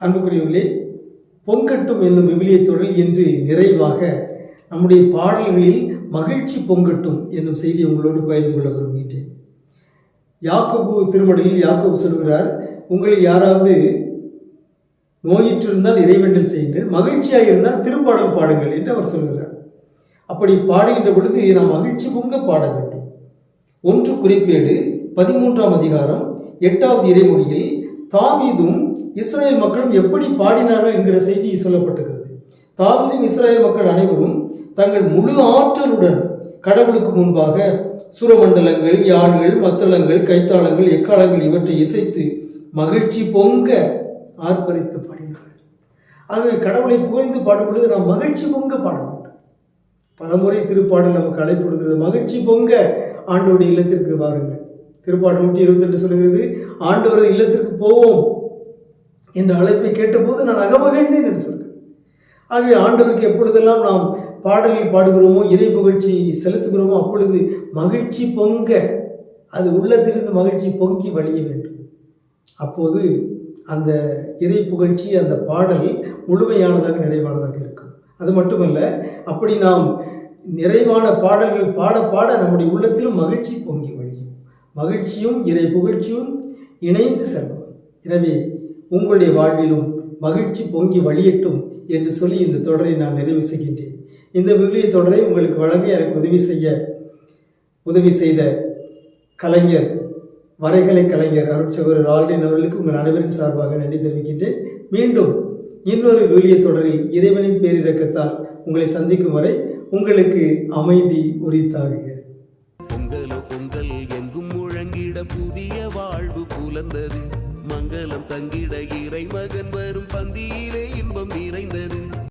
அன்புக்குரியவர்களே, பொங்கட்டும் என்னும் விவிலிய தொடரில் என்று நிறைவாக நம்முடைய பாடல்களில் மகிழ்ச்சி பொங்கட்டும் என்னும் செய்தி உங்களோடு பகிர்ந்து கொள்ள விரும்புகின்றேன். யாக்கோபு திருமடலில் யாக்கோபு சொல்கிறார், உங்களில் யாராவது நோயிற்றிருந்தால் இறைவேண்டல் செய்யுங்கள், மகிழ்ச்சியாக இருந்தால் திருப்பாடல் பாடுங்கள் என்று அவர் சொல்கிறார். அப்படி பாடுகின்ற பொழுது நாம் மகிழ்ச்சி பொங்க பாட வேண்டும். 1 குறிப்பேடு 13ஆம் அதிகாரம் 8வது இறைமொழியில் தாவீதும் இஸ்ரேல் மக்களும் எப்படி பாடினார்கள் என்கிற செய்தி சொல்லப்பட்டிருக்கிறது. தாவீதும் இஸ்ரேல் மக்கள் அனைவரும் தங்கள் முழு ஆற்றலுடன் கடவுளுக்கு முன்பாக சுரமண்டலங்கள், யாழ்கள், மத்தளங்கள், கைத்தாளங்கள், எக்காலங்கள் இவற்றை இசைத்து மகிழ்ச்சி பொங்க ஆர்ப்பரித்து பாடினார்கள். ஆகவே கடவுளை புகழ்ந்து பாடும் பொழுது நாம் மகிழ்ச்சி பொங்க பாட வேண்டும். பலமுறை திருப்பாடல் நமக்கு அழைப்படுகிறது, மகிழ்ச்சி பொங்க ஆண்டவருடைய இல்லத்திற்கு வாருங்கள். திருப்பாடல் 122 சொல்கிறது, ஆண்டவரது இல்லத்திற்கு போவோம் என்ற அழைப்பை கேட்டபோது நான் அகமகிழ்ந்தேன் என்று சொல்கிறது. ஆகவே ஆண்டவருக்கு எப்பொழுதெல்லாம் நாம் பாடலில் பாடுகிறோமோ, இறை புகழ்ச்சி செலுத்துகிறோமோ, அப்பொழுது மகிழ்ச்சி பொங்க, அது உள்ளத்திலிருந்து மகிழ்ச்சி பொங்கி வழிய வேண்டும். அப்போது அந்த இறை புகழ்ச்சி, அந்த பாடல் முழுமையானதாக நிறைவானதாக இருக்கும். அது மட்டுமல்ல, அப்படி நாம் நிறைவான பாடல்கள் பாட பாட நம்முடைய உள்ளத்திலும் மகிழ்ச்சி பொங்கி வழியும். மகிழ்ச்சியும் இறை புகழ்ச்சியும் இணைந்து செல்பவை. எனவே உங்களுடைய வாழ்விலும் மகிழ்ச்சி பொங்கி வழியட்டும் என்று சொல்லி இந்த தொடரை நான் நிறைவு செய்கின்றேன். இந்த விவிலிய தொடரை உங்களுக்கு வழங்க எனக்கு உதவி செய்த கலைஞர், வரைகலை கலைஞர் அருட்சகோதரர் ஆல்டின் அவர்களுக்கு உங்கள் அனைவரின் சார்பாக நன்றி தெரிவிக்கின்றேன். மீண்டும் இன்னொரு விவிலிய தொடரில் இறைவனின் பேரிரக்கத்தால் உங்களை சந்திக்கும் வரை உங்களுக்கு அமைதி உரித்தாகுக. பொங்கல் எங்கும் முழங்கிட புதிய வாழ்வு புலர்ந்தது. மங்களம் தங்கிட இறை மகன் வரும் பந்தியிலே இன்பம் நிறைந்தது.